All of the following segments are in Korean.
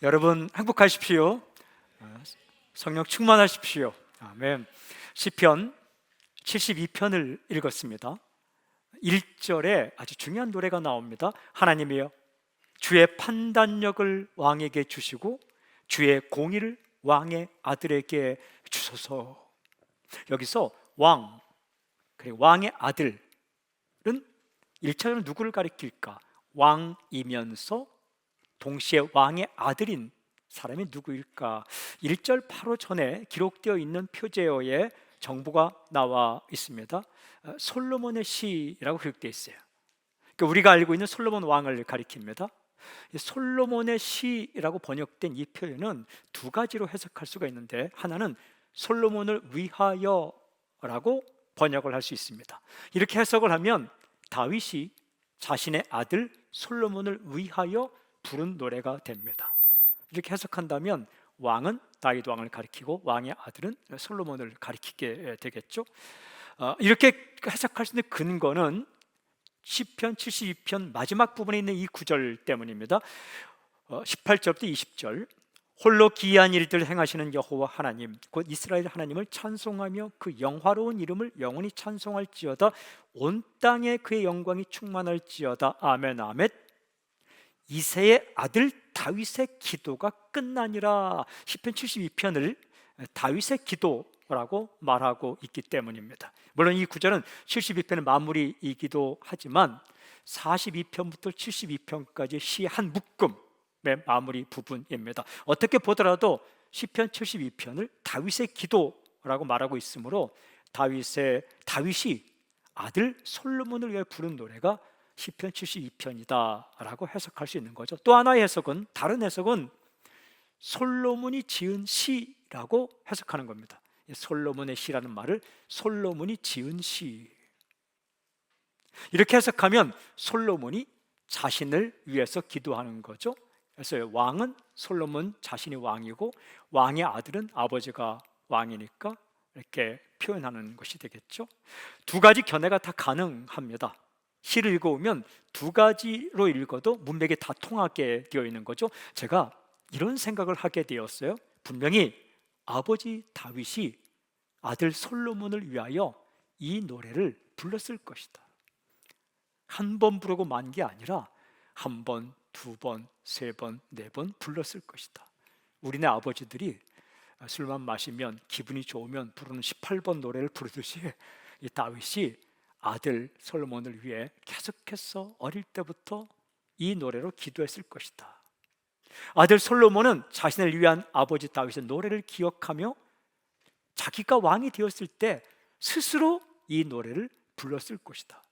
여러분 행복하십시오. 성령 충만하십시오. 아멘. 시편 72편을 읽었습니다. 1절에 아주 중요한 노래가 나옵니다. 하나님이여, 주의 판단력을 왕에게 주시고 주의 공의를 왕의 아들에게 주소서. 여기서 왕, 그리고 왕의 아들은 1차적으로 누구를 가리킬까? 왕이면서 동시에 왕의 아들인 사람이 누구일까? 1절 바로 전에 기록되어 있는 표제어에 정보가 나와 있습니다. 솔로몬의 시라고 기록되어 있어요. 그러니까 우리가 알고 있는 솔로몬 왕을 가리킵니다. 솔로몬의 시라고 번역된 이 표현은 두 가지로 해석할 수가 있는데, 하나는 솔로몬을 위하여라고 번역을 할 수 있습니다. 이렇게 해석을 하면 다윗이 자신의 아들 솔로몬을 위하여 부른 노래가 됩니다. 이렇게 해석한다면 왕은 다윗 왕을 가리키고 왕의 아들은 솔로몬을 가리키게 되겠죠. 이렇게 해석할 수 있는 근거는 시편 72편 마지막 부분에 있는 이 구절 때문입니다. 18절부터 20절, 홀로 기이한 일들 행하시는 여호와 하나님 곧 이스라엘 하나님을 찬송하며 그 영화로운 이름을 영원히 찬송할지어다. 온 땅에 그의 영광이 충만할지어다. 아멘 아멘. 이새의 아들 다윗의 기도가 끝나니라. 시편 72편을 다윗의 기도라고 말하고 있기 때문입니다. 물론 이 구절은 72편의 마무리이기도 하지만 42편부터 72편까지 시의 한 묶음의 마무리 부분입니다. 어떻게 보더라도 시편 72편을 다윗의 기도라고 말하고 있으므로 다윗이 아들 솔로몬을 위해 부른 노래가 시편 72편이다라고 해석할 수 있는 거죠. 또 하나의 해석은, 다른 해석은 솔로몬이 지은 시라고 해석하는 겁니다. 솔로몬의 시라는 말을 솔로몬이 지은 시, 이렇게 해석하면 솔로몬이 자신을 위해서 기도하는 거죠. 그래서 왕은 솔로몬 자신이 왕이고 왕의 아들은 아버지가 왕이니까 이렇게 표현하는 것이 되겠죠. 두 가지 견해가 다 가능합니다. 시를 읽어오면 두 가지로 읽어도 문맥이 다 통하게 되어 있는 거죠. 제가 이런 생각을 하게 되었어요. 분명히 아버지 다윗이 아들 솔로몬을 위하여 이 노래를 불렀을 것이다. 한 번 부르고 만 게 아니라 한 번, 두 번, 세 번, 네 번 불렀을 것이다. 우리네 아버지들이 술만 마시면 기분이 좋으면 부르는 18번 노래를 부르듯이 이 다윗이 아들 솔로몬을 위해 계속해서 어릴 때부터 이 노래로 기도했을 것이다. 아들 솔로몬은 자신을 위한 아버지 다윗의 노래를 기억하며 자기가 왕이 되었을 때 스스로 이 노래를 불렀을 것이다.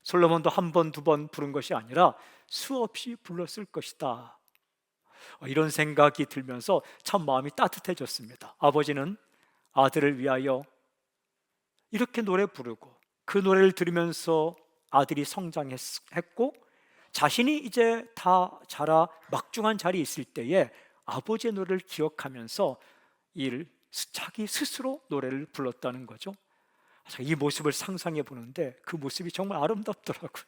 솔로몬도 한 번, 두 번 부른 것이 아니라 수없이 불렀을 것이다. 이런 생각이 들면서 참 마음이 따뜻해졌습니다. 아버지는 아들을 위하여 이렇게 노래 부르고 그 노래를 들으면서 아들이 성장했고 자신이 이제 다 자라 막중한 자리에 있을 때에 아버지의 노래를 기억하면서 자기 스스로 노래를 불렀다는 거죠. 이 모습을 상상해 보는데 그 모습이 정말 아름답더라고요.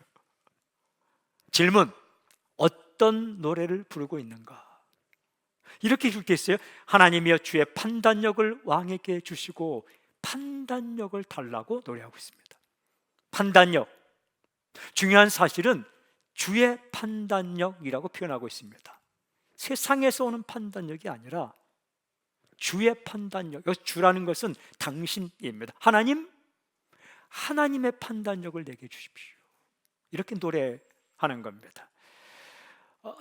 질문, 어떤 노래를 부르고 있는가? 이렇게 기록되어 있어요. 하나님이여, 주의 판단력을 왕에게 주시고 판단력을 달라고 노래하고 있습니다. 판단력, 중요한 사실은 주의 판단력이라고 표현하고 있습니다. 세상에서 오는 판단력이 아니라 주의 판단력. 여기서 주라는 것은 당신입니다. 하나님의 판단력을 내게 주십시오. 이렇게 노래하는 겁니다.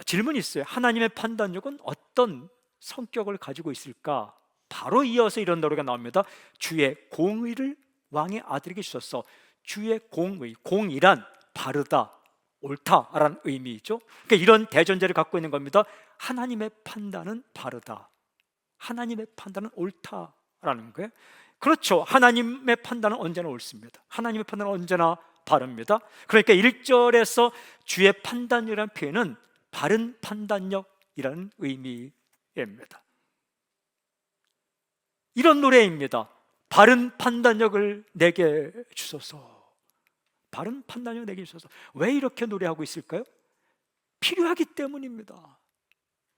질문이 있어요. 하나님의 판단력은 어떤 성격을 가지고 있을까? 바로 이어서 이런 노래가 나옵니다. 주의 공의를 왕의 아들에게 주셨어. 주의 공의, 공이란 바르다, 옳다라는 의미죠. 그러니까 이런 대전제를 갖고 있는 겁니다. 하나님의 판단은 바르다, 하나님의 판단은 옳다라는 거예요. 그렇죠. 하나님의 판단은 언제나 옳습니다. 하나님의 판단은 언제나 바릅니다. 그러니까 1절에서 주의 판단이라는 표현은 바른 판단력이라는 의미입니다. 이런 노래입니다. 바른 판단력을 내게 주소서. 바른 판단력을 내게 주소서. 왜 이렇게 노래하고 있을까요? 필요하기 때문입니다.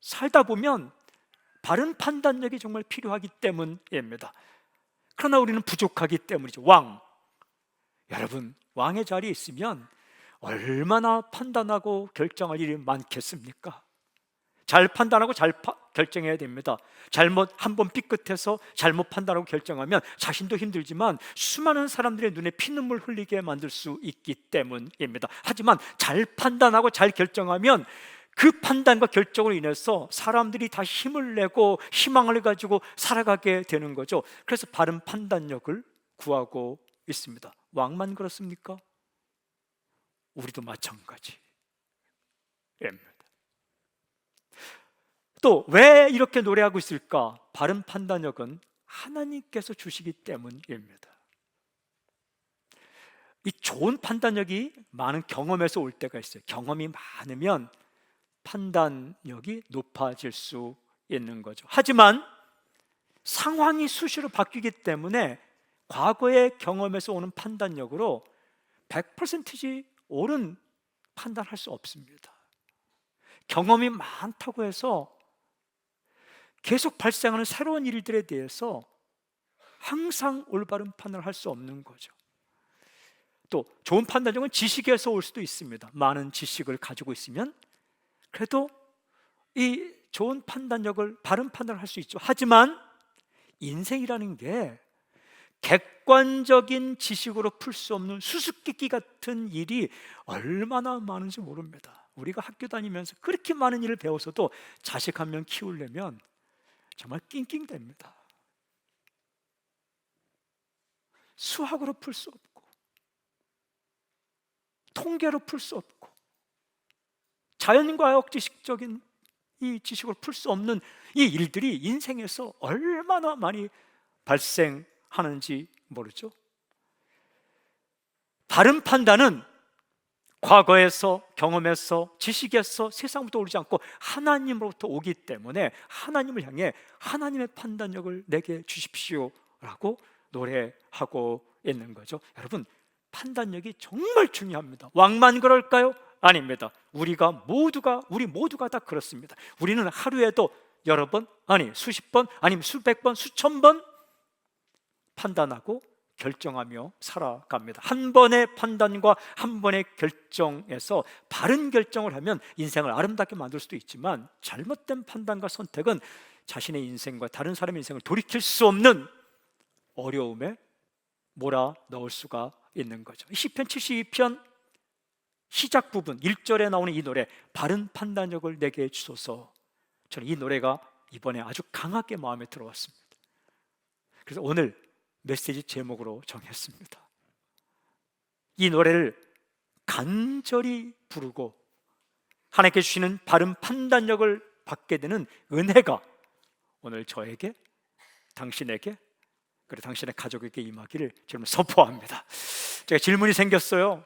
살다 보면 바른 판단력이 정말 필요하기 때문입니다. 그러나 우리는 부족하기 때문이죠. 여러분, 왕의 자리에 있으면 얼마나 판단하고 결정할 일이 많겠습니까? 잘 판단하고 결정해야 됩니다. 한번 삐끗해서 잘못 판단하고 결정하면 자신도 힘들지만 수많은 사람들의 눈에 피눈물 흘리게 만들 수 있기 때문입니다. 하지만 잘 판단하고 잘 결정하면 그 판단과 결정으로 인해서 사람들이 다 힘을 내고 희망을 가지고 살아가게 되는 거죠. 그래서 바른 판단력을 구하고 있습니다. 왕만 그렇습니까? 우리도 마찬가지입니다. 또 왜 이렇게 노래하고 있을까? 바른 판단력은 하나님께서 주시기 때문입니다. 이 좋은 판단력이 많은 경험에서 올 때가 있어요. 경험이 많으면 판단력이 높아질 수 있는 거죠. 하지만 상황이 수시로 바뀌기 때문에 과거의 경험에서 오는 판단력으로 100%지 옳은 판단할 수 없습니다. 경험이 많다고 해서 계속 발생하는 새로운 일들에 대해서 항상 올바른 판단을 할 수 없는 거죠. 또 좋은 판단력은 지식에서 올 수도 있습니다. 많은 지식을 가지고 있으면 그래도 이 좋은 판단력을, 바른 판단을 할 수 있죠. 하지만 인생이라는 게 객관적인 지식으로 풀 수 없는 수수께끼 같은 일이 얼마나 많은지 모릅니다. 우리가 학교 다니면서 그렇게 많은 일을 배워서도 자식 한 명 키우려면 정말 낑낑댑니다. 수학으로 풀 수 없고 통계로 풀 수 없고 자연과학 지식적인 이 지식으로 풀 수 없는 이 일들이 인생에서 얼마나 많이 발생하는지 모르죠. 바른 판단은 과거에서, 경험에서, 지식에서, 세상부터 오지 않고 하나님으로부터 오기 때문에 하나님을 향해 하나님의 판단력을 내게 주십시오 라고 노래하고 있는 거죠. 여러분, 판단력이 정말 중요합니다. 왕만 그럴까요? 아닙니다. 우리 모두가 다 그렇습니다. 우리는 하루에도 여러 번, 수십 번, 아니면 수백 번, 수천 번 판단하고 결정하며 살아갑니다. 한 번의 판단과 한 번의 결정에서 바른 결정을 하면 인생을 아름답게 만들 수도 있지만 잘못된 판단과 선택은 자신의 인생과 다른 사람의 인생을 돌이킬 수 없는 어려움에 몰아넣을 수가 있는 거죠. 시편 72편 시작 부분 1절에 나오는 이 노래, 바른 판단력을 내게 주소서. 저는 이 노래가 이번에 아주 강하게 마음에 들어왔습니다. 그래서 오늘 메시지 제목으로 정했습니다. 이 노래를 간절히 부르고 하나님께 주시는 바른 판단력을 받게 되는 은혜가 오늘 저에게, 당신에게, 그리고 당신의 가족에게 임하기를 저는 선포합니다. 제가 질문이 생겼어요.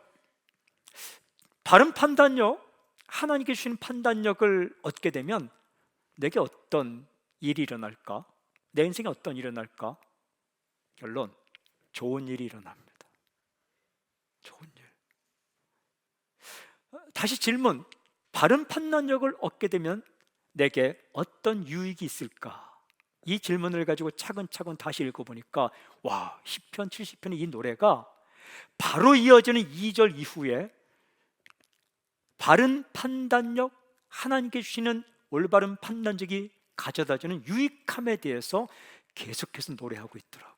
바른 판단력, 하나님께 주시는 판단력을 얻게 되면 내게 어떤 일이 일어날까? 내 인생에 어떤 일이 일어날까? 결론, 좋은 일이 일어납니다. 좋은 일. 다시 질문, 바른 판단력을 얻게 되면 내게 어떤 유익이 있을까? 이 질문을 가지고 차근차근 다시 읽어보니까 시편 70편의 이 노래가 바로 이어지는 2절 이후에 바른 판단력, 하나님께 주시는 올바른 판단력이 가져다주는 유익함에 대해서 계속해서 노래하고 있더라고요.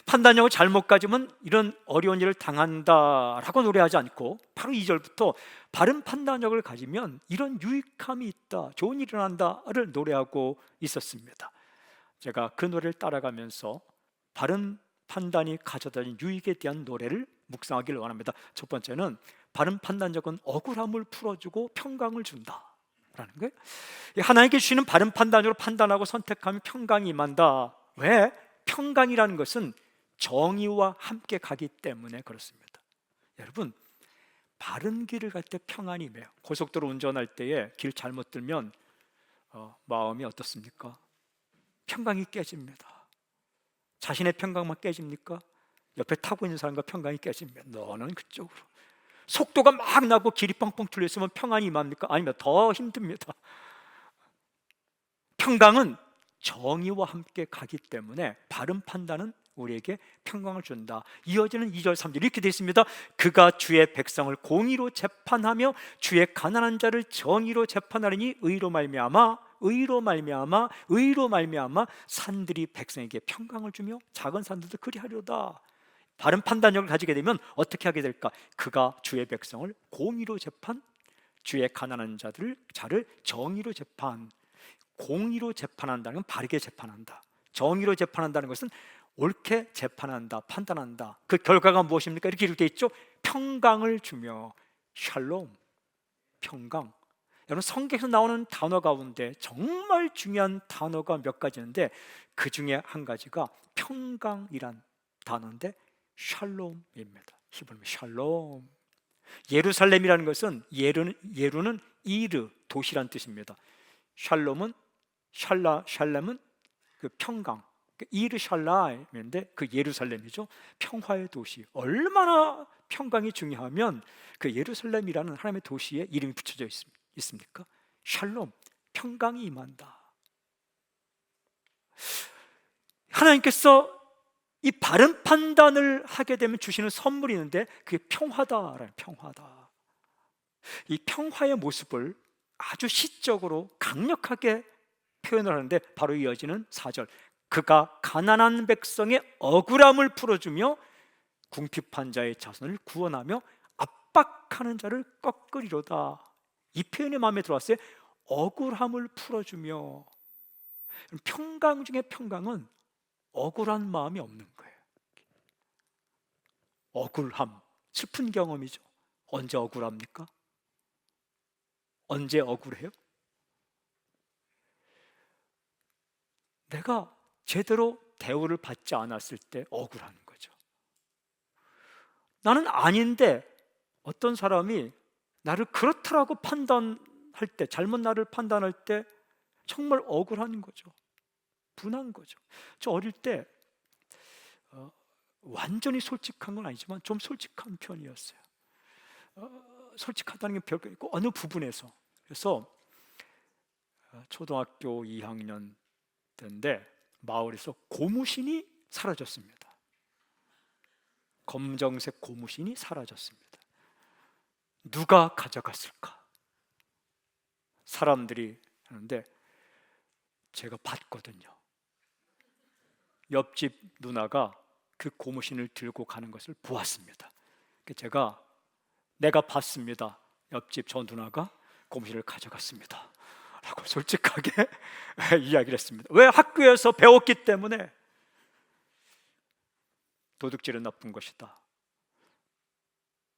판단력을 잘못 가지면 이런 어려운 일을 당한다라고 노래하지 않고 바로 2절부터 바른 판단력을 가지면 이런 유익함이 있다, 좋은 일이 일어난다를 노래하고 있었습니다. 제가 그 노래를 따라가면서 바른 판단이 가져다주는 유익에 대한 노래를 묵상하기를 원합니다. 첫 번째는 바른 판단력은 억울함을 풀어주고 평강을 준다라는 거예요. 하나님께 주시는 바른 판단으로 판단하고 선택하면 평강이 임한다. 왜? 평강이라는 것은 정의와 함께 가기 때문에 그렇습니다. 여러분, 바른 길을 갈 때 평안이 임해요. 고속도로 운전할 때에 길 잘못 들면 마음이 어떻습니까? 평강이 깨집니다. 자신의 평강만 깨집니까? 옆에 타고 있는 사람과 평강이 깨집니다. 너는 그쪽으로, 속도가 막 나고 길이 뻥뻥 뚫려 있으면 평안이 임합니까? 아니면 더 힘듭니다. 평강은 정의와 함께 가기 때문에 바른 판단은 우리에게 평강을 준다. 이어지는 2절 3절 이렇게 되어 있습니다. 그가 주의 백성을 공의로 재판하며 주의 가난한 자를 정의로 재판하리니 의로 말미암아 산들이 백성에게 평강을 주며 작은 산들도 그리하려다. 바른 판단력을 가지게 되면 어떻게 하게 될까? 그가 주의 백성을 공의로 재판, 주의 가난한 자를 정의로 재판. 공의로 재판한다는 건 바르게 재판한다. 정의로 재판한다는 것은 옳게 재판한다, 판단한다. 그 결과가 무엇입니까? 이렇게 되어 있죠. 평강을 주며. 샬롬, 평강. 여러분, 성경에서 나오는 단어 가운데 정말 중요한 단어가 몇 가지인데 그 중에 한 가지가 평강이란 단어인데 샬롬입니다. 히브리어 샬롬. 예루살렘이라는 것은 예루는 이르, 도시란 뜻입니다. 샬롬은 샬렘은 그 평강, 이르샬라임인데 그 예루살렘이죠. 평화의 도시. 얼마나 평강이 중요하면 그 예루살렘이라는 하나님의 도시에 이름이 붙여져 있습니까? 샬롬, 평강이 임한다. 하나님께서 이 바른 판단을 하게 되면 주시는 선물이 있는데 그게 평화다라는, 평화다. 이 평화의 모습을 아주 시적으로 강력하게 표현을 하는데 바로 이어지는 4절. 그가 가난한 백성의 억울함을 풀어주며 궁핍한 자의 자손을 구원하며 압박하는 자를 꺾으리로다. 이 표현이 마음에 들어왔어요. 억울함을 풀어주며. 평강 중에 평강은 억울한 마음이 없는 거예요. 억울함, 슬픈 경험이죠. 언제 억울합니까? 언제 억울해요? 내가 제대로 대우를 받지 않았을 때 억울한 거죠. 나는 아닌데 어떤 사람이 나를 그렇다라고 판단할 때, 잘못 나를 판단할 때 정말 억울한 거죠. 분한 거죠. 저 어릴 때 완전히 솔직한 건 아니지만 좀 솔직한 편이었어요. 솔직하다는 게 별거 있고 어느 부분에서. 그래서 초등학교 2학년 때인데 마을에서 고무신이 사라졌습니다. 검정색 고무신이 사라졌습니다. 누가 가져갔을까? 사람들이 하는데 제가 봤거든요. 옆집 누나가 그 고무신을 들고 가는 것을 보았습니다. 내가 봤습니다. 옆집 저 누나가 고무신을 가져갔습니다 라고 솔직하게 이야기를 했습니다. 왜? 학교에서 배웠기 때문에. 도둑질은 나쁜 것이다,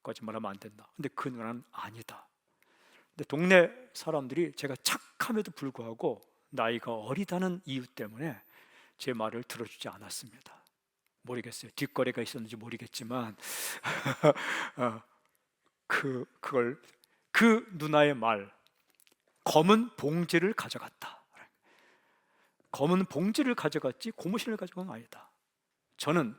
거짓말하면 안 된다. 근데 그 누나는 아니다. 근데 동네 사람들이 제가 착함에도 불구하고 나이가 어리다는 이유 때문에 제 말을 들어주지 않았습니다. 모르겠어요. 뒷거래가 있었는지 모르겠지만 그 누나의 말, 검은 봉지를 가져갔다. 검은 봉지를 가져갔지 고무신을 가져간 건 아니다. 저는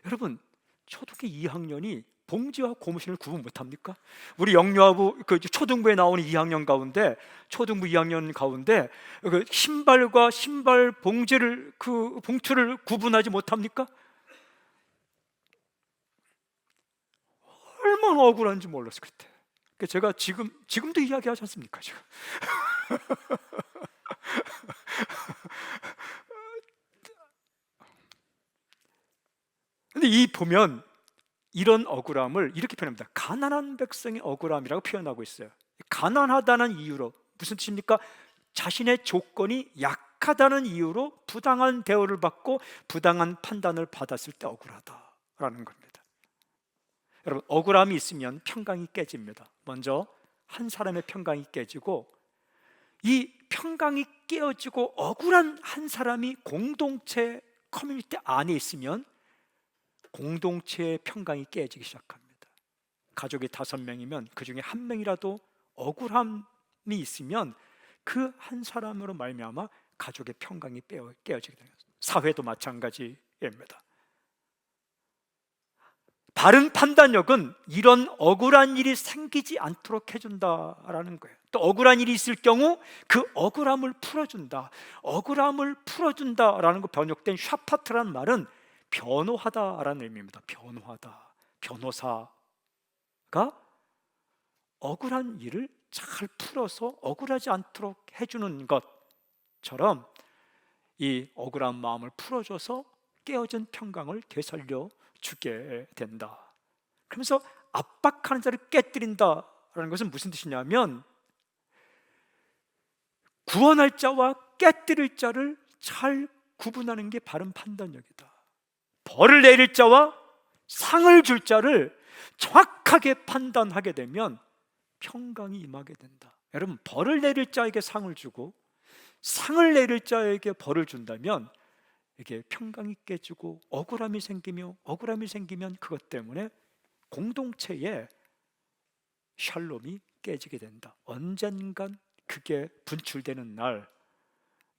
여러분 초등학교 2학년이 봉지와 고무신을 구분 못합니까? 우리 영유아부 그 초등부에 나오는 2학년 가운데 초등부 2학년 가운데 그 신발과 신발 봉지를 그 봉투를 구분하지 못합니까? 얼마나 억울한지 몰랐어요 그때. 제가 지금도 이야기하지 않습니까 지금? 근데 보면 이런 억울함을 이렇게 표현합니다. 가난한 백성의 억울함이라고 표현하고 있어요. 가난하다는 이유로 무슨 뜻입니까? 자신의 조건이 약하다는 이유로 부당한 대우를 받고 부당한 판단을 받았을 때 억울하다라는 겁니다. 여러분, 억울함이 있으면 평강이 깨집니다. 먼저 한 사람의 평강이 깨지고, 이 평강이 깨어지고 억울한 한 사람이 공동체 커뮤니티 안에 있으면 공동체의 평강이 깨지기 시작합니다. 가족이 5명이면 그 중에 1명이라도 억울함이 있으면 그 한 사람으로 말미암아 가족의 평강이 깨어지게 됩니다. 사회도 마찬가지입니다. 바른 판단력은 이런 억울한 일이 생기지 않도록 해준다라는 거예요. 또 억울한 일이 있을 경우 그 억울함을 풀어준다. 억울함을 풀어준다라는 거 번역된 샤파트라는 말은 변호하다라는 의미입니다. 변호하다. 변호사가 억울한 일을 잘 풀어서 억울하지 않도록 해주는 것처럼 이 억울한 마음을 풀어줘서 깨어진 평강을 되살려 주게 된다. 그러면서 압박하는 자를 깨뜨린다라는 것은 무슨 뜻이냐면 구원할 자와 깨뜨릴 자를 잘 구분하는 게 바른 판단력이다. 벌을 내릴 자와 상을 줄 자를 정확하게 판단하게 되면 평강이 임하게 된다. 여러분, 벌을 내릴 자에게 상을 주고 상을 내릴 자에게 벌을 준다면 이게 평강이 깨지고 억울함이 생기면 그것 때문에 공동체에 샬롬이 깨지게 된다. 언젠간 그게 분출되는 날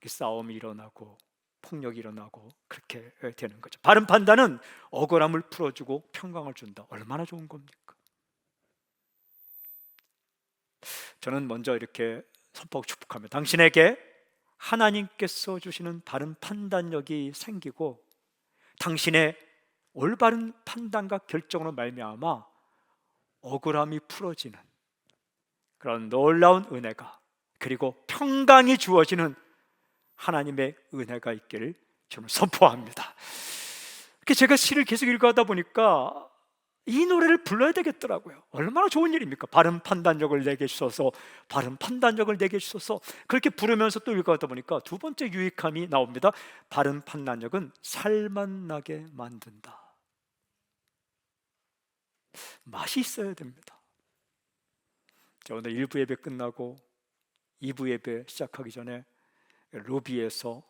싸움이 일어나고 폭력이 일어나고 그렇게 되는 거죠. 바른 판단은 억울함을 풀어주고 평강을 준다. 얼마나 좋은 겁니까? 저는 먼저 이렇게 선포하고 축복합니다. 당신에게 하나님께서 주시는 바른 판단력이 생기고 당신의 올바른 판단과 결정으로 말미암아 억울함이 풀어지는 그런 놀라운 은혜가, 그리고 평강이 주어지는 하나님의 은혜가 있기를 저는 선포합니다. 제가 시를 계속 읽어가다 보니까 이 노래를 불러야 되겠더라고요. 얼마나 좋은 일입니까? 바른 판단력을 내게 주셔서, 바른 판단력을 내게 주셔서. 그렇게 부르면서 또 읽어가다 보니까 두 번째 유익함이 나옵니다. 바른 판단력은 살맛나게 만든다. 맛이 있어야 됩니다. 오늘 1부 예배 끝나고 2부 예배 시작하기 전에 로비에서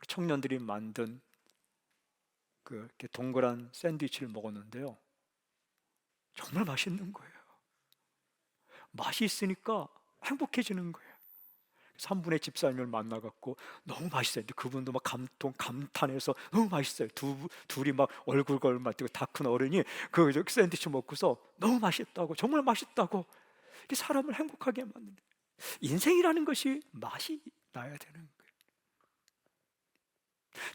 청년들이 만든 이렇게 동그란 샌드위치를 먹었는데요, 정말 맛있는 거예요. 맛이 있으니까 행복해지는 거예요. 3분의 집사님을 만나갖고 너무 맛있어요. 근데 그분도 막 감탄해서 너무 맛있어요. 둘이 막 얼굴 걸맞고 다 큰 어른이 그 샌드위치 먹고서 너무 맛있다고, 정말 맛있다고. 이게 사람을 행복하게 만드는, 인생이라는 것이 맛이 나야 되는 거예요.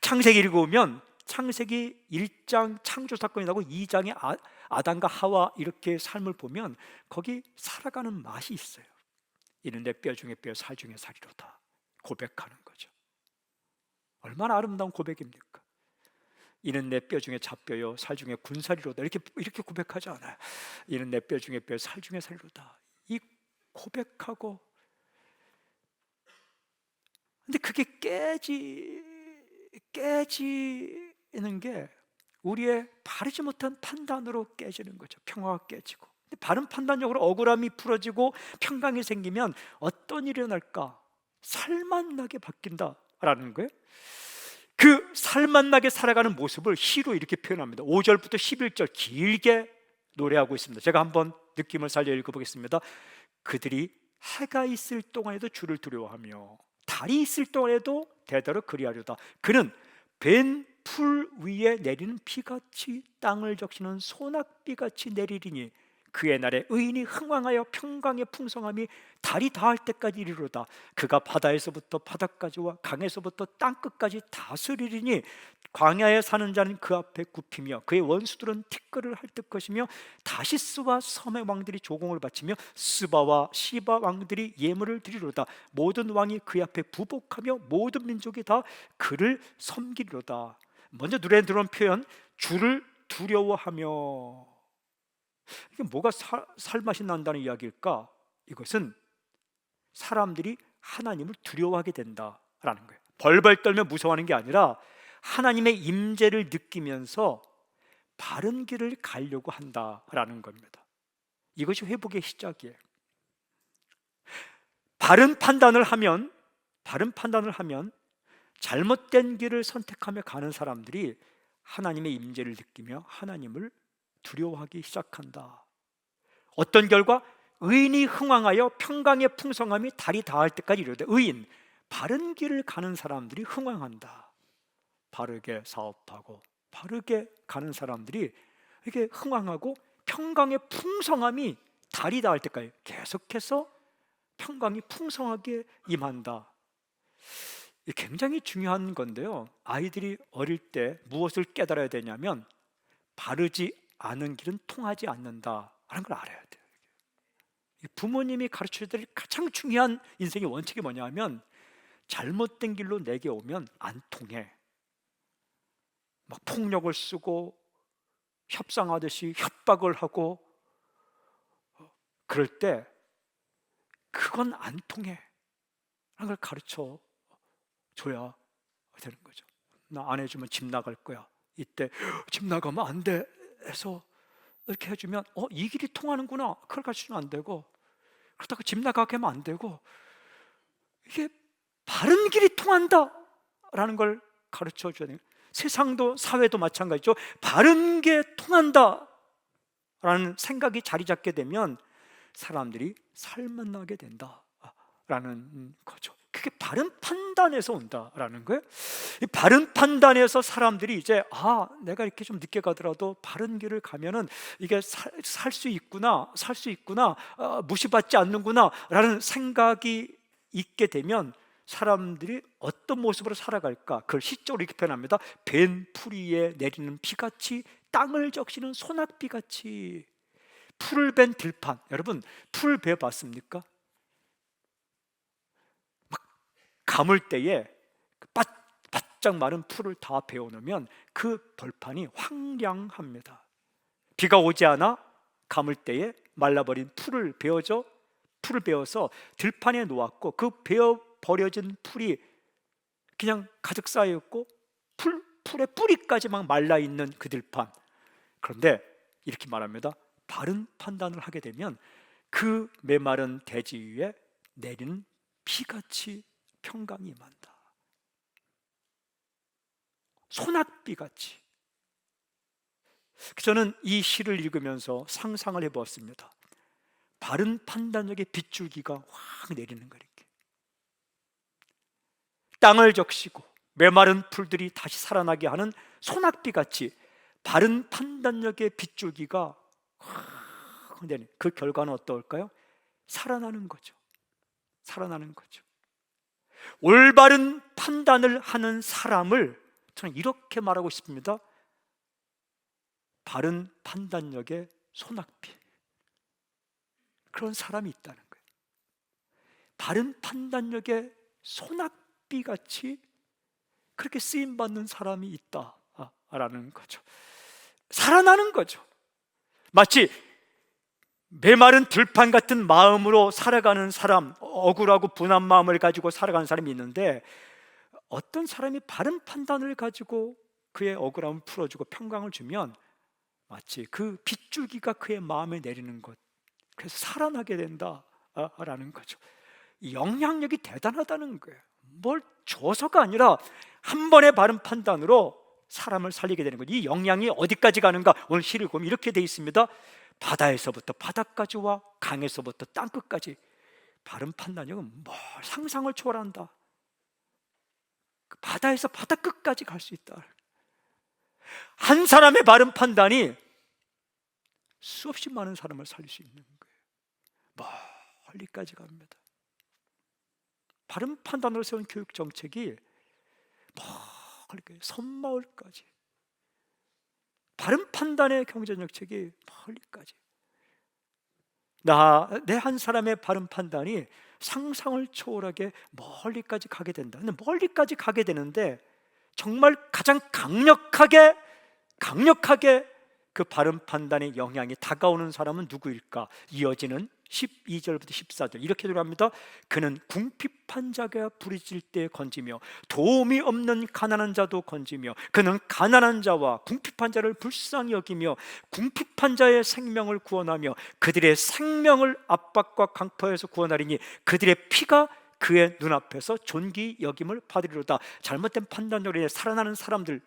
창세기 읽으면 창세기 1장 창조 사건이 나고 2장에 아담과 하와 이렇게 삶을 보면 거기 살아가는 맛이 있어요. 이는 내 뼈 중에 뼈, 살 중에 살이로다 고백하는 거죠. 얼마나 아름다운 고백입니까? 이는 내 뼈 중에 잡뼈요, 살 중에 군살이로다, 이렇게 고백하지 않아요. 이는 내 뼈 중에 뼈, 살 중에 살이로다. 이 고백하고, 근데 그게 깨지는 게 우리의 바르지 못한 판단으로 깨지는 거죠. 평화가 깨지고. 근데 바른 판단력으로 억울함이 풀어지고 평강이 생기면 어떤 일이 일어날까? 살맛나게 바뀐다라는 거예요. 그 살맛나게 살아가는 모습을 시로 이렇게 표현합니다. 5절부터 11절 길게 노래하고 있습니다. 제가 한번 느낌을 살려 읽어보겠습니다. 그들이 해가 있을 동안에도 주를 두려워하며 달이 있을 동안에도 대대로 그리하려다. 그는 벤 풀 위에 내리는 비같이 땅을 적시는 소낙비같이 내리리니 그의 날에 의인이 흥왕하여 평강의 풍성함이 달이 닿을 때까지 이르로다. 그가 바다에서부터 바다까지와 강에서부터 땅끝까지 다스리리니 광야에 사는 자는 그 앞에 굽히며 그의 원수들은 티끌을 할 것이며 다시스와 섬의 왕들이 조공을 바치며 스바와 시바 왕들이 예물을 드리로다. 모든 왕이 그 앞에 부복하며 모든 민족이 다 그를 섬기리로다. 먼저 눈에 들어온 표현, 주를 두려워하며. 이게 뭐가 살맛이 난다는 이야기일까? 이것은 사람들이 하나님을 두려워하게 된다라는 거예요. 벌벌 떨며 무서워하는 게 아니라 하나님의 임재를 느끼면서 바른 길을 가려고 한다라는 겁니다. 이것이 회복의 시작이에요. 바른 판단을 하면 잘못된 길을 선택하며 가는 사람들이 하나님의 임재를 느끼며 하나님을 두려워하기 시작한다. 어떤 결과? 의인이 흥왕하여 평강의 풍성함이 달이 닿을 때까지 이르되. 의인, 바른 길을 가는 사람들이 흥왕한다. 바르게 사업하고 바르게 가는 사람들이 이게 흥왕하고 평강의 풍성함이 달이 닿을 때까지 계속해서 평강이 풍성하게 임한다. 이게 굉장히 중요한 건데요, 아이들이 어릴 때 무엇을 깨달아야 되냐면 바르지 않은 길은 통하지 않는다라는 걸 알아야 돼요. 부모님이 가르쳐야 될 가장 중요한 인생의 원칙이 뭐냐면 잘못된 길로 내게 오면 안 통해. 막 폭력을 쓰고 협상하듯이 협박을 하고 그럴 때 그건 안 통해 라는 걸 가르쳐 줘야 되는 거죠. 나 안 해주면 집 나갈 거야. 이때 집 나가면 안 돼 해서 이렇게 해주면 이 길이 통하는구나, 그걸 가르쳐주면 안 되고, 그렇다고 집 나가게 하면 안 되고, 이게 바른 길이 통한다 라는 걸 가르쳐 줘야 돼요. 세상도 사회도 마찬가지죠. 바른 게 통한다 라는 생각이 자리 잡게 되면 사람들이 살만나게 된다라는 거죠. 그게 바른 판단에서 온다라는 거예요. 이 바른 판단에서 사람들이 이제 내가 이렇게 좀 늦게 가더라도 바른 길을 가면은 이게 살 수 있구나, 무시받지 않는구나 라는 생각이 있게 되면 사람들이 어떤 모습으로 살아갈까? 그걸 시적으로 이렇게 표현합니다. 벤 풀이에 내리는 비같이, 땅을 적시는 소낙비같이. 풀을 벤 들판, 여러분 풀 베어봤습니까? 막 감을 때에 바짝 마른 풀을 다 베어놓으면 그 벌판이 황량합니다. 비가 오지 않아 감을 때에 말라버린 풀을 베어서 들판에 놓았고, 그 베어 버려진 풀이 그냥 가득 쌓여있고 풀의 뿌리까지 막 말라있는 그 들판. 그런데 이렇게 말합니다. 바른 판단을 하게 되면 그 메마른 대지 위에 내리는 비같이 평강이 임한다. 소낙비같이. 저는 이 시를 읽으면서 상상을 해보았습니다. 바른 판단력의 빗줄기가 확 내리는 거, 이렇게 땅을 적시고 메마른 풀들이 다시 살아나게 하는 소낙비같이 바른 판단력의 빗줄기가 확 내리는, 그 결과는 어떨까요? 살아나는 거죠. 올바른 판단을 하는 사람을 저는 이렇게 말하고 싶습니다. 바른 판단력의 소낙비, 그런 사람이 있다는 거예요. 바른 판단력의 소낙비같이 그렇게 쓰임받는 사람이 있다라는 거죠. 살아나는 거죠. 마치 메마른 들판 같은 마음으로 살아가는 사람, 억울하고 분한 마음을 가지고 살아가는 사람이 있는데, 어떤 사람이 바른 판단을 가지고 그의 억울함을 풀어주고 평강을 주면 마치 그 빗줄기가 그의 마음에 내리는 것, 그래서 살아나게 된다라는 거죠. 영향력이 대단하다는 거예요. 뭘 줘서가 아니라 한 번의 바른 판단으로 사람을 살리게 되는 거죠. 이 영향이 어디까지 가는가? 오늘 시를 보면 이렇게 돼 있습니다. 바다에서부터 바다까지와 강에서부터 땅끝까지. 바른 판단력은 뭘 상상을 초월한다. 바다에서 바다 끝까지 갈 수 있다. 한 사람의 바른 판단이 수없이 많은 사람을 살릴 수 있는 거예요. 멀리까지 갑니다. 바른 판단으로 세운 교육 정책이 멀리, 섬마을까지. 바른 판단의 경제 정책이 멀리까지. 내 한 사람의 바른 판단이 상상을 초월하게 멀리까지 가게 된다. 근데 멀리까지 가게 되는데 정말 가장 강력하게 그 바른 판단의 영향이 다가오는 사람은 누구일까? 이어지는 12절부터 14절 이렇게 들어갑니다. 그는 궁핍한 자가 부르짖을 때 건지며 도움이 없는 가난한 자도 건지며, 그는 가난한 자와 궁핍한 자를 불쌍히 여기며 궁핍한 자의 생명을 구원하며 그들의 생명을 압박과 강포에서 구원하리니 그들의 피가 그의 눈앞에서 존귀 여김을 받으리로다. 잘못된 판단으로 인해 살아나는 사람들,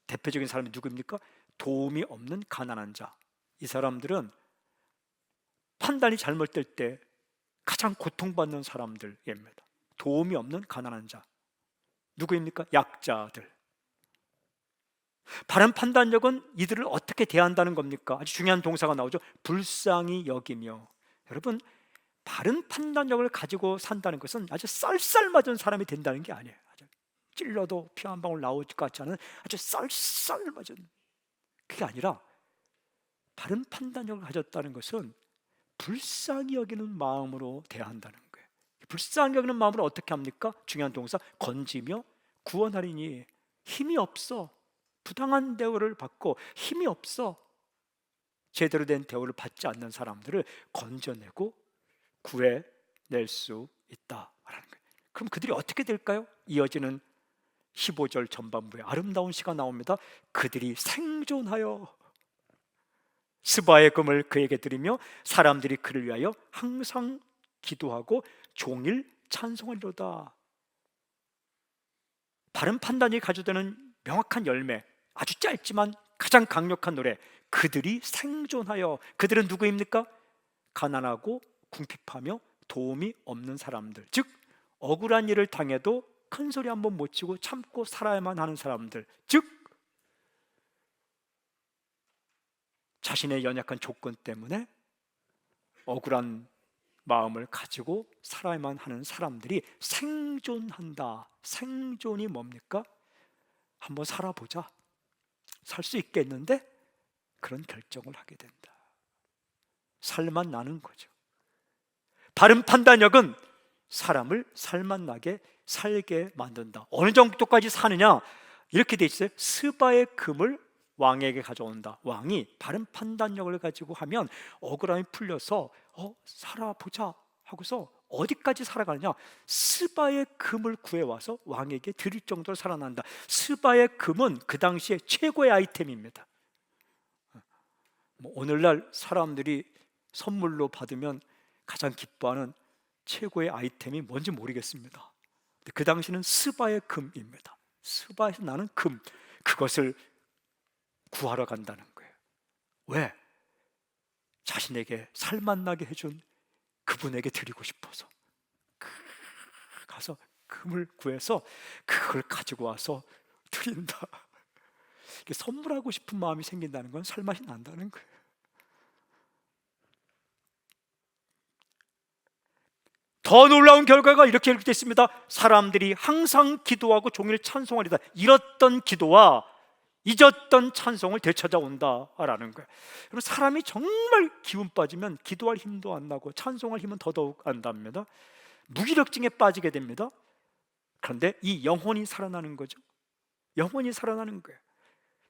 대표적인 사람이 누구입니까? 도움이 없는 가난한 자. 이 사람들은 판단이 잘못될 때 가장 고통받는 사람들입니다. 도움이 없는 가난한 자. 누구입니까? 약자들. 바른 판단력은 이들을 어떻게 대한다는 겁니까? 아주 중요한 동사가 나오죠. 불쌍히 여기며. 여러분, 바른 판단력을 가지고 산다는 것은 아주 쌀쌀맞은 사람이 된다는 게 아니에요. 아주 찔러도 피 한 방울 나올 것 같지 않은 아주 쌀쌀맞은, 그게 아니라 바른 판단력을 가졌다는 것은 불쌍히 여기는 마음으로 대한다는 거예요. 불쌍히 여기는 마음으로 어떻게 합니까? 중요한 동사, 건지며 구원하리니. 힘이 없어, 부당한 대우를 받고 힘이 없어 제대로 된 대우를 받지 않는 사람들을 건져내고 구해낼 수 있다라는 거예요. 그럼 그들이 어떻게 될까요? 이어지는 15절 전반부에 아름다운 시가 나옵니다. 그들이 생존하여 스바의 금을 그에게 드리며 사람들이 그를 위하여 항상 기도하고 종일 찬송하리로다. 바른 판단이 가져다는 명확한 열매, 아주 짧지만 가장 강력한 노래, 그들이 생존하여. 그들은 누구입니까? 가난하고 궁핍하며 도움이 없는 사람들, 즉 억울한 일을 당해도 큰 소리 한번 못 치고 참고 살아야만 하는 사람들, 즉 자신의 연약한 조건 때문에 억울한 마음을 가지고 살아야만 하는 사람들이 생존한다. 생존이 뭡니까? 한번 살아보자, 살 수 있겠는데? 그런 결정을 하게 된다. 살만 나는 거죠. 바른 판단력은 사람을 살만 나게 살게 만든다. 어느 정도까지 사느냐? 이렇게 돼 있어요. 스바의 금을 왕에게 가져온다. 왕이 바른 판단력을 가지고 하면 억울함이 풀려서 살아보자 하고서 어디까지 살아가느냐? 스바의 금을 구해와서 왕에게 드릴 정도로 살아난다. 스바의 금은 그 당시에 최고의 아이템입니다. 오늘날 사람들이 선물로 받으면 가장 기뻐하는 최고의 아이템이 뭔지 모르겠습니다. 그 당시는 스바의 금입니다. 스바에서 나는 금, 그것을 구하러 간다는 거예요. 왜? 자신에게 살맛나게 해준 그분에게 드리고 싶어서 가서 금을 구해서 그걸 가지고 와서 드린다. 선물하고 싶은 마음이 생긴다는 건 살맛이 난다는 거예요. 더 놀라운 결과가 이렇게 되어 있습니다. 사람들이 항상 기도하고 종일 찬송하리다. 잃었던 기도와 잊었던 찬송을 되찾아온다라는 거예요. 여러분, 사람이 정말 기운 빠지면 기도할 힘도 안 나고 찬송할 힘은 더더욱 안 납니다. 무기력증에 빠지게 됩니다. 그런데 이 영혼이 살아나는 거죠. 영혼이 살아나는 거예요.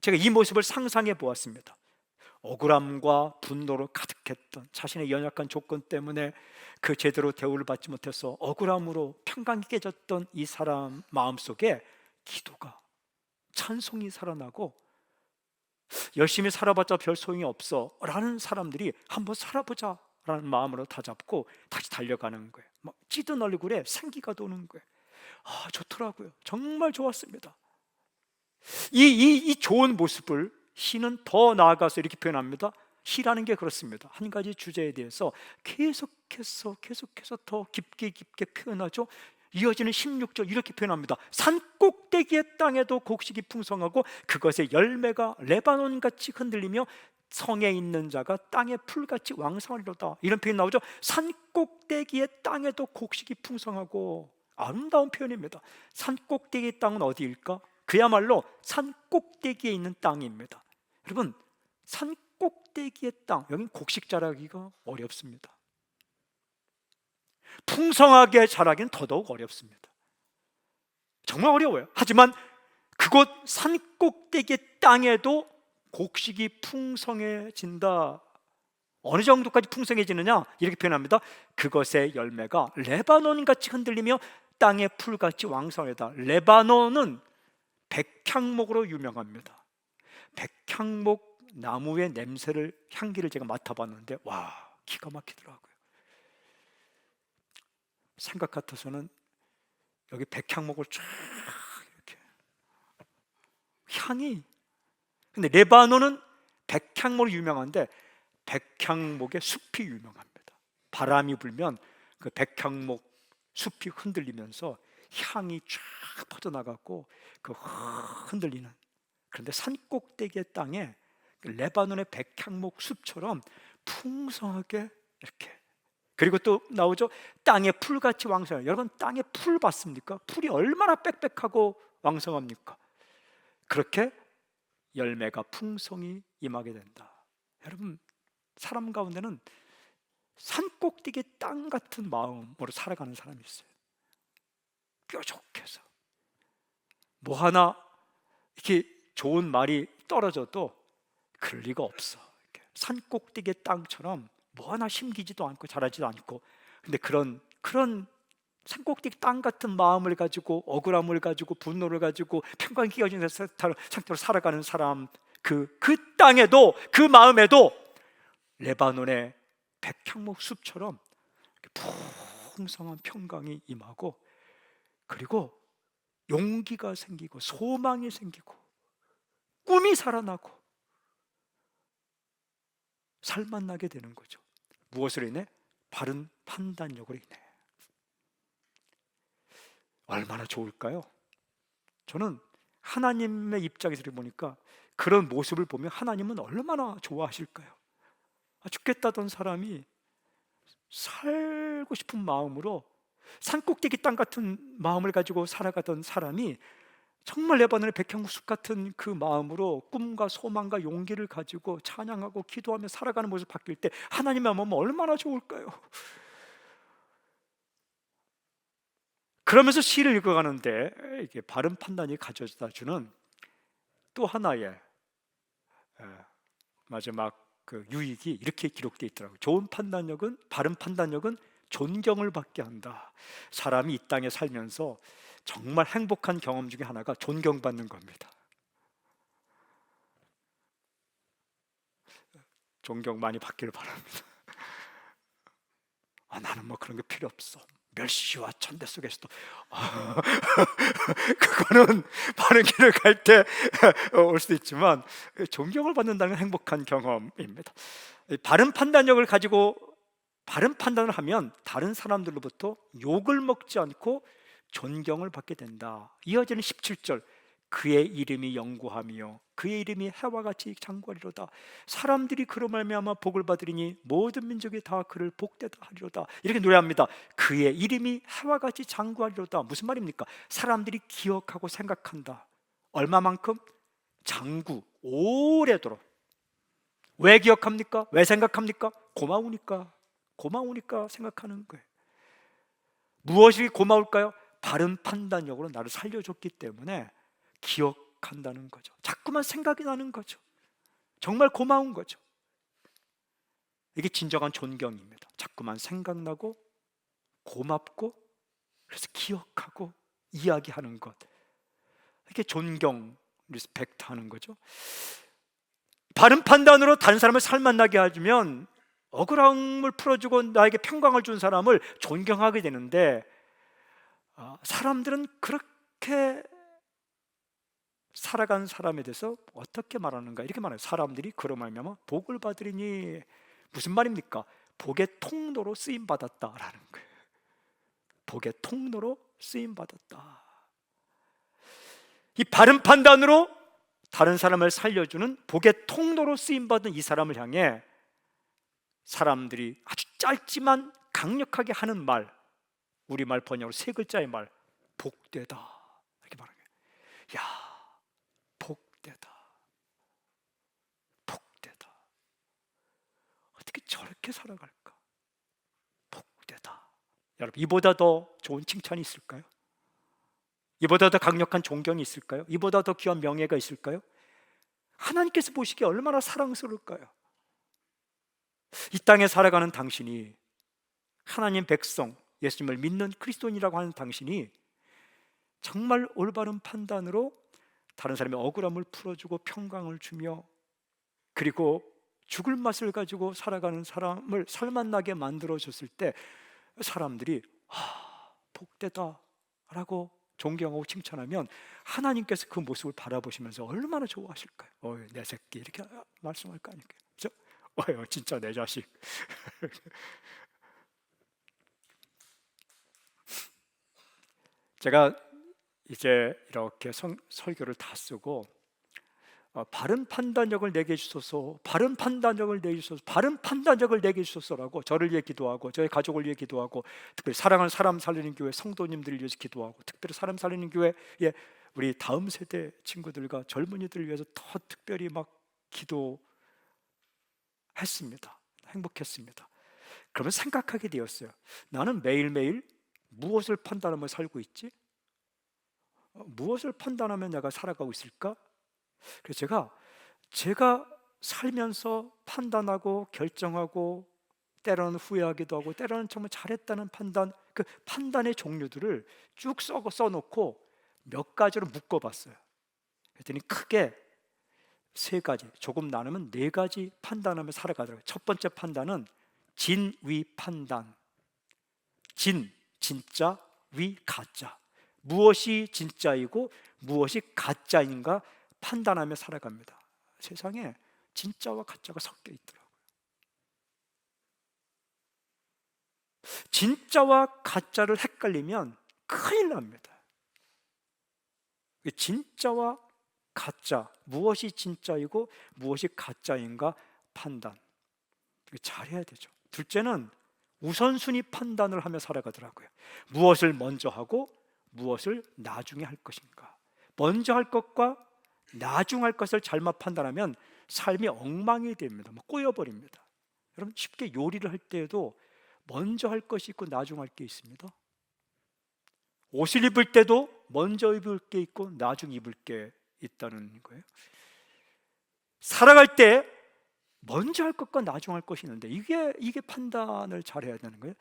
제가 이 모습을 상상해 보았습니다. 억울함과 분노로 가득했던, 자신의 연약한 조건 때문에 그 제대로 대우를 받지 못해서 억울함으로 평강이 깨졌던 이 사람 마음속에 기도가, 찬송이 살아나고, 열심히 살아봤자 별 소용이 없어 라는 사람들이 한번 살아보자 라는 마음으로 다잡고 다시 달려가는 거예요. 막 찌든 얼굴에 생기가 도는 거예요. 좋더라고요. 정말 좋았습니다. 이 좋은 모습을 시는 더 나아가서 이렇게 표현합니다. 시라는 게 그렇습니다. 한 가지 주제에 대해서 계속해서 더 깊게 표현하죠. 이어지는 16절 이렇게 표현합니다. 산 꼭대기의 땅에도 곡식이 풍성하고 그것의 열매가 레바논같이 흔들리며 성에 있는 자가 땅의 풀같이 왕성하리로다. 이런 표현 나오죠. 산 꼭대기의 땅에도 곡식이 풍성하고, 아름다운 표현입니다. 산 꼭대기의 땅은 어디일까? 그야말로 산 꼭대기에 있는 땅입니다. 여러분, 산 꼭대기의 땅, 여긴 곡식 자라기가 어렵습니다. 풍성하게 자라기는 더더욱 어렵습니다. 정말 어려워요. 하지만 그곳 산 꼭대기의 땅에도 곡식이 풍성해진다. 어느 정도까지 풍성해지느냐? 이렇게 표현합니다. 그것의 열매가 레바논같이 흔들리며 땅의 풀같이 왕성하다. 레바논은 백향목으로 유명합니다. 백향목 나무의 냄새를, 향기를 제가 맡아봤는데 와, 기가 막히더라고요. 생각 같아서는 여기 백향목을 쫙 이렇게 향이, 근데 레바논은 백향목으로 유명한데 백향목의 숲이 유명합니다. 바람이 불면 그 백향목 숲이 흔들리면서 향이 쫙 퍼져나가고 그 흔들리는 그런데 산 꼭대기의 땅에 레바논의 백향목 숲처럼 풍성하게 이렇게, 그리고 또 나오죠. 땅에 풀같이 왕성해. 여러분, 땅에 풀 봤습니까? 풀이 얼마나 빽빽하고 왕성합니까? 그렇게 열매가 풍성히 임하게 된다. 여러분, 사람 가운데는 산 꼭대기 땅 같은 마음으로 살아가는 사람이 있어요. 뾰족해서 뭐 하나 이렇게 좋은 말이 떨어져도 그럴 리가 없어. 이렇게 산 꼭대기 땅처럼 뭐 하나 심기지도 않고 자라지도 않고, 근데 그런 산 꼭대기 땅 같은 마음을 가지고, 억울함을 가지고, 분노를 가지고 평강이 끼어진 상태로 살아가는 사람, 그 땅에도, 그 마음에도 레바논의 백향목 숲처럼 풍성한 평강이 임하고, 그리고 용기가 생기고 소망이 생기고 꿈이 살아나고 살맛나게 되는 거죠. 무엇으로 인해? 바른 판단력으로 인해. 얼마나 좋을까요? 저는 하나님의 입장에서 보니까 그런 모습을 보면 하나님은 얼마나 좋아하실까요? 죽겠다던 사람이 살고 싶은 마음으로, 산꼭대기 땅 같은 마음을 가지고 살아가던 사람이 정말 레바논의 백향목 같은 그 마음으로 꿈과 소망과 용기를 가지고 찬양하고 기도하며 살아가는 모습 바뀔 때 하나님의 마음은 얼마나 좋을까요? 그러면서 시를 읽어가는데 이게 바른 판단이 가져다 주는 또 하나의 마지막 그 유익이 이렇게 기록되어 있더라고요. 좋은 판단력은, 바른 판단력은 존경을 받게 한다. 사람이 이 땅에 살면서 정말 행복한 경험 중에 하나가 존경받는 겁니다. 존경 많이 받기를 바랍니다. 나는 뭐 그런 게 필요 없어. 멸시와 천대 속에서도 그거는 바른 길을 갈 때 올 수도 있지만, 존경을 받는다는 행복한 경험입니다. 바른 판단력을 가지고 바른 판단을 하면 다른 사람들로부터 욕을 먹지 않고 존경을 받게 된다. 이어지는 17절, 그의 이름이 영구하며 그의 이름이 해와 같이 장구하리로다. 사람들이 그로 말미암아 복을 받으리니 모든 민족이 다 그를 복되다 하리로다. 이렇게 노래합니다. 그의 이름이 해와 같이 장구하리로다. 무슨 말입니까? 사람들이 기억하고 생각한다. 얼마만큼? 장구, 오래도록. 왜 기억합니까? 왜 생각합니까? 고마우니까 생각하는 거예요. 무엇이 고마울까요? 바른 판단력으로 나를 살려줬기 때문에 기억한다는 거죠. 자꾸만 생각이 나는 거죠. 정말 고마운 거죠. 이게 진정한 존경입니다. 자꾸만 생각나고 고맙고, 그래서 기억하고 이야기하는 것, 이게 존경, 리스펙트 하는 거죠. 바른 판단으로 다른 사람을 살맛나게 해주면 억울함을 풀어주고 나에게 평강을 준 사람을 존경하게 되는데, 사람들은 그렇게 살아간 사람에 대해서 어떻게 말하는가? 이렇게 말해요. 사람들이 그로 말미암아 복을 받으리니. 무슨 말입니까? 복의 통로로 쓰임 받았다라는 거예요. 복의 통로로 쓰임 받았다. 이 바른 판단으로 다른 사람을 살려주는 복의 통로로 쓰임 받은 이 사람을 향해 사람들이 아주 짧지만 강력하게 하는 말, 우리말 번역으로 세 글자의 말, 복되다, 이렇게 말하는 거예요. 야, 복되다. 어떻게 저렇게 살아갈까? 복되다. 여러분, 이보다 더 좋은 칭찬이 있을까요? 이보다 더 강력한 존경이 있을까요? 이보다 더 귀한 명예가 있을까요? 하나님께서 보시기에 얼마나 사랑스러울까요? 이 땅에 살아가는 당신이, 하나님 백성, 예수님을 믿는 그리스도인이라고 하는 당신이 정말 올바른 판단으로 다른 사람의 억울함을 풀어주고 평강을 주며, 그리고 죽을 맛을 가지고 살아가는 사람을 살맛나게 만들어줬을 때 사람들이 복되다 라고 존경하고 칭찬하면 하나님께서 그 모습을 바라보시면서 얼마나 좋아하실까요? 내 새끼, 이렇게 말씀할 거 아닐까요? 그렇죠? 진짜 내 자식. 제가 이제 이렇게 설교를 다 쓰고 바른 판단력을 내게 해주소서, 바른 판단력을 내게 해주소서, 바른 판단력을 내게 해주소서라고 저를 위해 기도하고 저의 가족을 위해 기도하고, 특별히 사랑하는 사람 살리는 교회 성도님들을 위해서 기도하고, 특별히 사람 살리는 교회에 우리 다음 세대 친구들과 젊은이들을 위해서 더 특별히 막 기도했습니다. 행복했습니다. 그러면 생각하게 되었어요. 나는 매일매일 무엇을 판단하며 살고 있지? 무엇을 판단하면 내가 살아가고 있을까? 그래서 제가 살면서 판단하고 결정하고 때로는 후회하기도 하고 때로는 정말 잘했다는 판단, 그 판단의 종류들을 쭉 써놓고 몇 가지로 묶어봤어요. 그랬더니 크게 세 가지, 조금 나누면 네 가지 판단하며 살아가더라고요. 첫 번째 판단은 진위 판단. 진, 진짜, 위, 가짜. 무엇이 진짜이고 무엇이 가짜인가 판단하며 살아갑니다. 세상에 진짜와 가짜가 섞여 있더라고요. 진짜와 가짜를 헷갈리면 큰일 납니다. 진짜와 가짜, 무엇이 진짜이고 무엇이 가짜인가 판단 잘해야 되죠. 둘째는 우선순위 판단을 하며 살아가더라고요. 무엇을 먼저 하고 무엇을 나중에 할 것인가. 먼저 할 것과 나중 할 것을 잘못 판단하면 삶이 엉망이 됩니다. 꼬여버립니다. 여러분 쉽게 요리를 할 때에도 먼저 할 것이 있고 나중 할 게 있습니다. 옷을 입을 때도 먼저 입을 게 있고 나중 입을 게 있다는 거예요. 살아갈 때 먼저 할 것과 나중 할 것이 있는데 이게 판단을 잘해야 되는 거예요.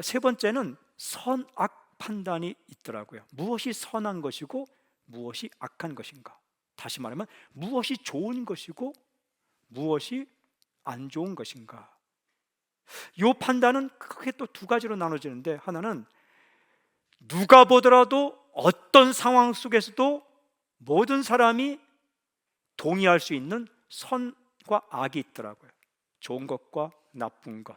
세 번째는 선악 판단이 있더라고요. 무엇이 선한 것이고 무엇이 악한 것인가. 다시 말하면 무엇이 좋은 것이고 무엇이 안 좋은 것인가. 이 판단은 크게 또 두 가지로 나눠지는데, 하나는 누가 보더라도 어떤 상황 속에서도 모든 사람이 동의할 수 있는 선과 악이 있더라고요. 좋은 것과 나쁜 것.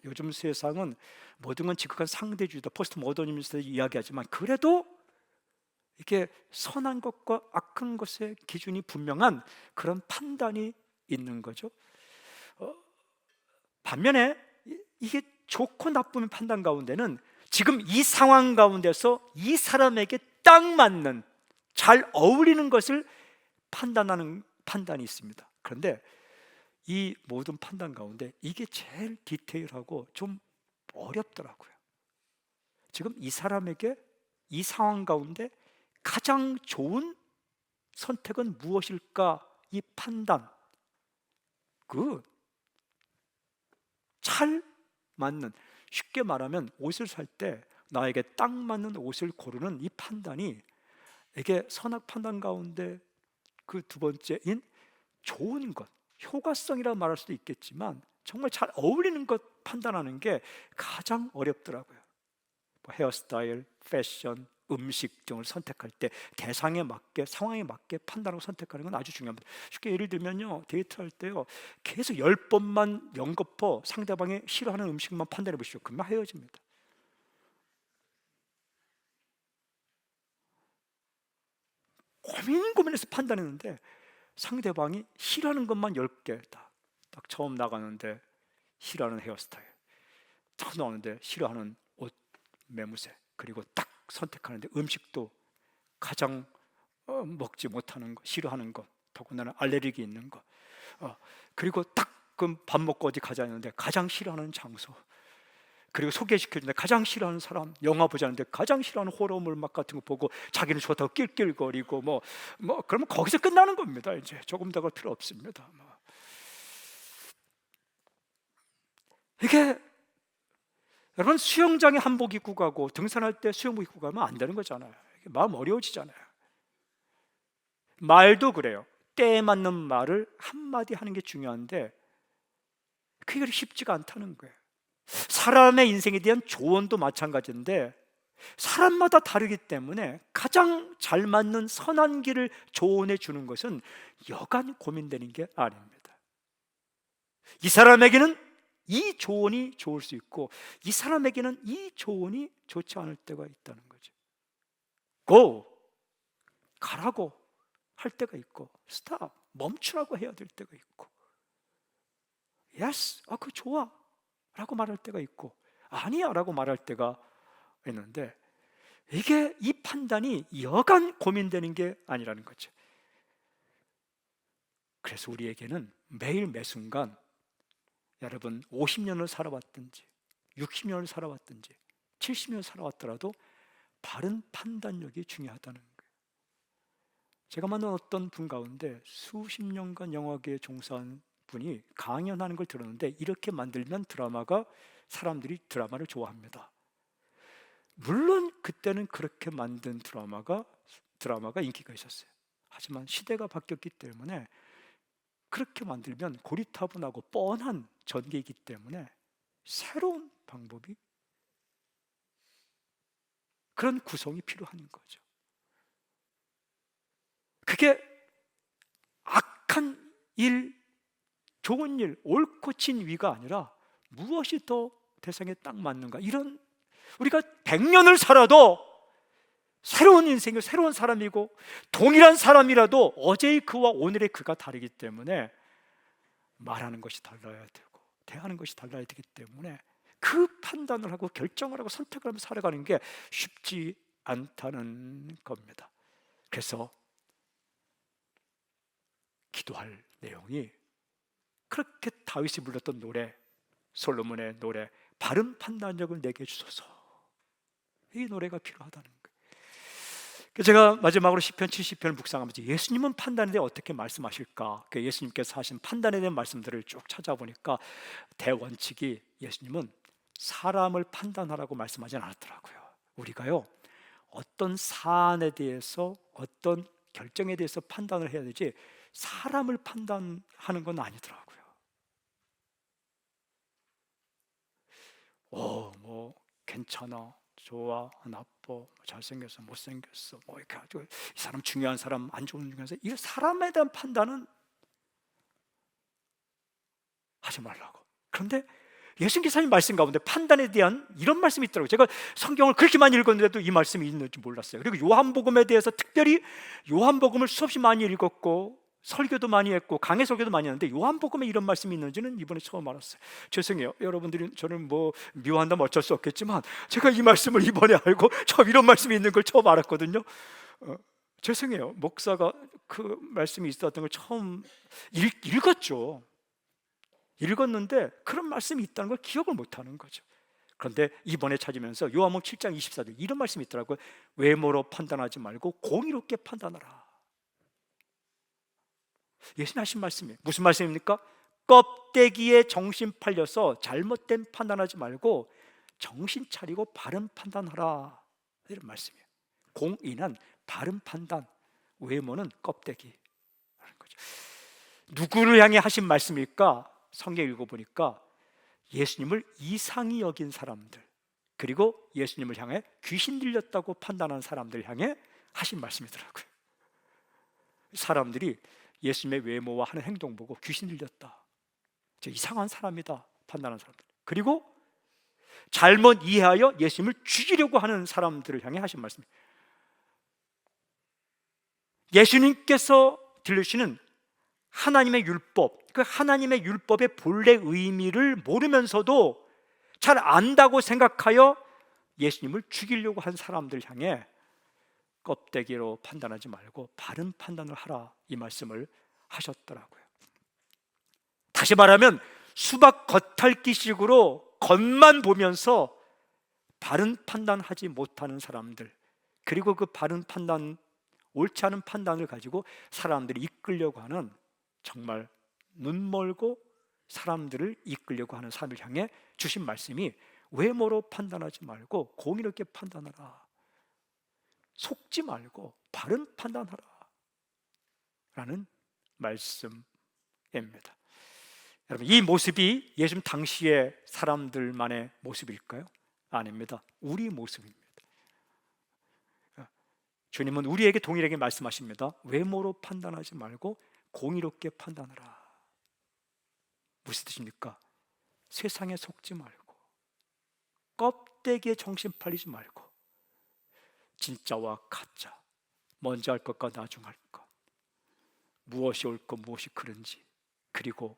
요즘 세상은 모든 건 지극한 상대주의다, 포스트 모더니즘에서 이야기하지만, 그래도 이게 선한 것과 악한 것의 기준이 분명한 그런 판단이 있는 거죠. 반면에 이게 좋고 나쁨의 판단 가운데는 지금 이 상황 가운데서 이 사람에게 딱 맞는, 잘 어울리는 것을 판단하는 판단이 있습니다. 그런데 이 모든 판단 가운데 이게 제일 디테일하고 좀 어렵더라고요. 지금 이 사람에게 이 상황 가운데 가장 좋은 선택은 무엇일까? 이 판단, 잘 맞는, 쉽게 말하면 옷을 살 때 나에게 딱 맞는 옷을 고르는 이 판단이, 이게 선악 판단 가운데 그 두 번째인 좋은 것, 효과성이라 말할 수도 있겠지만 정말 잘 어울리는 것 판단하는 게 가장 어렵더라고요. 헤어스타일, 패션, 음식 등을 선택할 때 대상에 맞게, 상황에 맞게 판단하고 선택하는 건 아주 중요합니다. 쉽게 예를 들면요, 데이트할 때요, 계속 10번만 연거푸 상대방이 싫어하는 음식만 판단해 보시죠. 금방 헤어집니다. 고민해서 판단했는데 상대방이 싫어하는 것만 10개 딱 처음 나가는데 싫어하는 헤어스타일, 딱 나오는데 싫어하는 옷, 매무새, 그리고 딱 선택하는데 음식도 가장 먹지 못하는 거, 싫어하는 거, 더군다나 알레르기 있는 거, 그리고 딱 그 밥 먹고 어디 가자 했는데 가장 싫어하는 장소, 그리고 소개시켜주는데 가장 싫어하는 사람, 영화 보자는데 가장 싫어하는 호러물 막 같은 거 보고 자기는 좋다고 낄낄거리고 뭐 그러면 거기서 끝나는 겁니다. 이제 조금 더 갈 필요 없습니다. 이게 여러분, 수영장에 한복 입고 가고 등산할 때 수영복 입고 가면 안 되는 거잖아요. 마음 어려워지잖아요. 말도 그래요. 때에 맞는 말을 한마디 하는 게 중요한데 그게 쉽지가 않다는 거예요. 사람의 인생에 대한 조언도 마찬가지인데 사람마다 다르기 때문에 가장 잘 맞는 선한 길을 조언해 주는 것은 여간 고민되는 게 아닙니다. 이 사람에게는 이 조언이 좋을 수 있고 이 사람에게는 이 조언이 좋지 않을 때가 있다는 거죠. 가라고 할 때가 있고, 스탑, 멈추라고 해야 될 때가 있고, yes, 그거 좋아 라고 말할 때가 있고, 아니야 라고 말할 때가 있는데, 이게 이 판단이 여간 고민되는 게 아니라는 거죠. 그래서 우리에게는 매일 매순간, 여러분 50년을 살아왔든지 60년을 살아왔든지 70년을 살아왔더라도 바른 판단력이 중요하다는 거예요. 제가 만난 어떤 분 가운데 수십 년간 영화계에 종사한 분이 강연하는 걸 들었는데, 이렇게 만들면 사람들이 드라마를 좋아합니다. 물론 그때는 그렇게 만든 드라마가 인기가 있었어요. 하지만 시대가 바뀌었기 때문에, 그렇게 만들면 고리타분하고 뻔한 전개이기 때문에 새로운 방법이, 그런 구성이 필요한 거죠. 그게 악한 일, 좋은 일, 옳고 진위가 아니라 무엇이 더 대상에 딱 맞는가, 이런, 우리가 100년을 살아도 새로운 인생이고 새로운 사람이고, 동일한 사람이라도 어제의 그와 오늘의 그가 다르기 때문에 말하는 것이 달라야 되고 대하는 것이 달라야 되기 때문에, 그 판단을 하고 결정을 하고 선택을 하면서 살아가는 게 쉽지 않다는 겁니다. 그래서 기도할 내용이, 그렇게 다윗이 불렀던 노래, 솔로몬의 노래, 바른 판단력을 내게 주소서, 이 노래가 필요하다는 거예요. 제가 마지막으로 시편 70편을 묵상하면서 예수님은 판단에 대해 어떻게 말씀하실까, 예수님께서 하신 판단에 대한 말씀들을 쭉 찾아보니까, 대원칙이, 예수님은 사람을 판단하라고 말씀하지 않았더라고요. 우리가요, 어떤 사안에 대해서, 어떤 결정에 대해서 판단을 해야 되지, 사람을 판단하는 건 아니더라고요. 뭐 괜찮아, 좋아, 나빠, 잘생겼어, 못생겼어, 뭐 이렇게 가지고 이 사람 중요한 사람, 안 좋은 중요한 사람, 이 사람에 대한 판단은 하지 말라고. 그런데 예수님 기사님 말씀 가운데 판단에 대한 이런 말씀이 있더라고요. 제가 성경을 그렇게 많이 읽었는데도 이 말씀이 있는지 몰랐어요. 그리고 요한복음에 대해서 특별히, 요한복음을 수없이 많이 읽었고 설교도 많이 했고 강해 설교도 많이 했는데, 요한복음에 이런 말씀이 있는지는 이번에 처음 알았어요. 죄송해요, 여러분들이 저를 뭐 미워한다면 어쩔 수 없겠지만, 제가 이 말씀을 이번에 알고 처음 이런 말씀이 있는 걸 처음 알았거든요. 죄송해요, 목사가 그 말씀이 있었던 걸 처음 읽었죠. 읽었는데 그런 말씀이 있다는 걸 기억을 못하는 거죠. 그런데 이번에 찾으면서 요한복음 7장 24절 이런 말씀이 있더라고요. 외모로 판단하지 말고 공의롭게 판단하라. 예수님 하신 말씀이에요. 무슨 말씀입니까? 껍데기에 정신 팔려서 잘못된 판단하지 말고 정신 차리고 바른 판단하라, 이런 말씀이에요. 공의는 바른 판단, 외모는 껍데기 하는 거죠. 누구를 향해 하신 말씀일까? 성경 읽어보니까 예수님을 이상히 여긴 사람들, 그리고 예수님을 향해 귀신 들렸다고 판단한 사람들 향해 하신 말씀이더라고요. 사람들이 예수님의 외모와 하는 행동 보고 귀신 들렸다, 저 이상한 사람이다 판단한 사람들, 그리고 잘못 이해하여 예수님을 죽이려고 하는 사람들을 향해 하신 말씀입니다. 예수님께서 들으시는 하나님의 율법, 그 하나님의 율법의 본래 의미를 모르면서도 잘 안다고 생각하여 예수님을 죽이려고 한 사람들 향해 껍데기로 판단하지 말고 바른 판단을 하라, 이 말씀을 하셨더라고요. 다시 말하면 수박 겉핥기식으로 겉만 보면서 바른 판단하지 못하는 사람들, 그리고 그 바른 판단, 옳지 않은 판단을 가지고 사람들이 이끌려고 하는, 정말 눈멀고 사람들을 이끌려고 하는 사람을 향해 주신 말씀이, 외모로 판단하지 말고 공의롭게 판단하라, 속지 말고 바른 판단하라 라는 말씀입니다. 여러분, 이 모습이 예수님 당시의 사람들만의 모습일까요? 아닙니다. 우리 모습입니다. 주님은 우리에게, 동일하게 말씀하십니다. 외모로 판단하지 말고 공의롭게 판단하라. 무슨 뜻입니까? 세상에 속지 말고, 껍데기에 정신 팔리지 말고, 진짜와 가짜, 먼저 할 것과 나중 할 것, 무엇이 옳고 무엇이 그른지, 그리고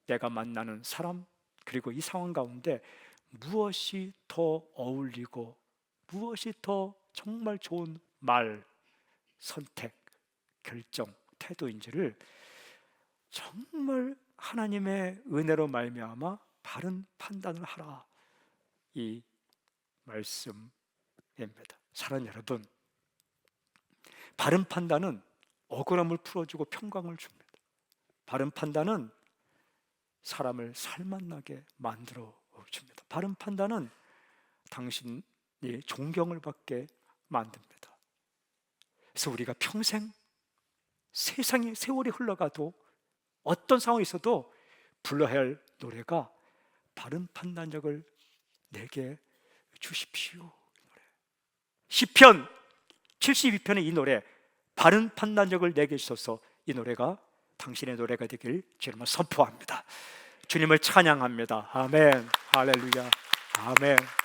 내가 만나는 사람, 그리고 이 상황 가운데 무엇이 더 어울리고 무엇이 더 정말 좋은 말, 선택, 결정, 태도인지를 정말 하나님의 은혜로 말미암아 바른 판단을 하라, 이 말씀입니다. 사랑하는 여러분, 바른 판단은 억울함을 풀어주고 평강을 줍니다. 바른 판단은 사람을 살만나게 만들어 줍니다. 바른 판단은 당신이 존경을 받게 만듭니다. 그래서 우리가 평생 세월이 흘러가도 어떤 상황이 있어도 불러야 할 노래가 바른 판단력을 내게 주십시오. 노래. 시편 72편의 이 노래, 바른 판단력을 내게 주셔서 이 노래가 당신의 노래가 되길 주님을 선포합니다. 주님을 찬양합니다. 아멘. 할렐루야. 아멘.